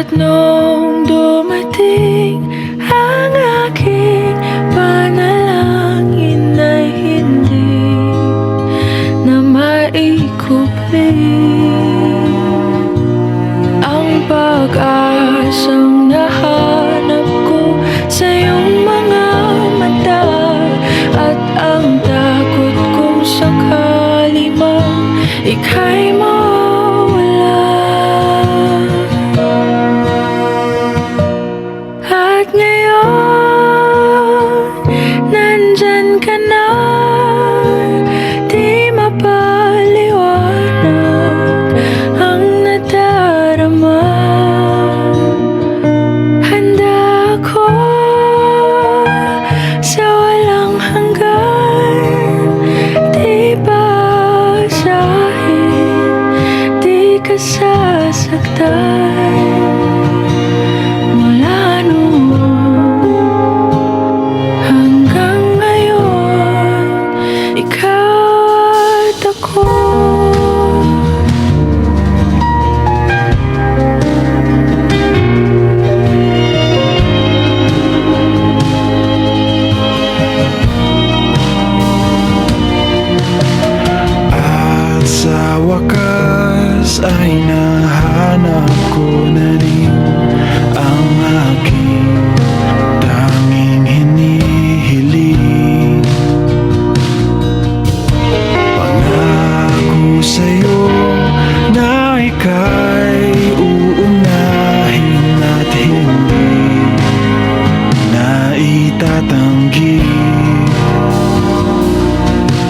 At nung dumating ang aking panalangin ay hindi na maikupli ang pag-asang nahanap ko sa iyong mga mata, at ang takot kong sakali mang ika'y mawala. At ngayon, nandyan ka na, di mapaliwanag ang nadarama. Handa ako sa walang hanggan, di basahin, di ka sasaktan. Mula noon hanggang ngayon, ikaw at ako. At sa wakas ay nahanap ko na rin ang aking tanging hinihiling. Pangako sa'yo na ika'y uunahin at hindi na itatanggi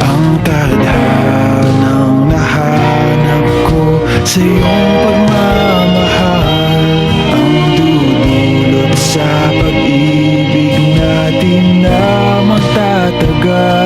ang tadhanang nahanap ko sa iyong pagmamahal, ang dudulot sa pag-ibig natin na magtatagal.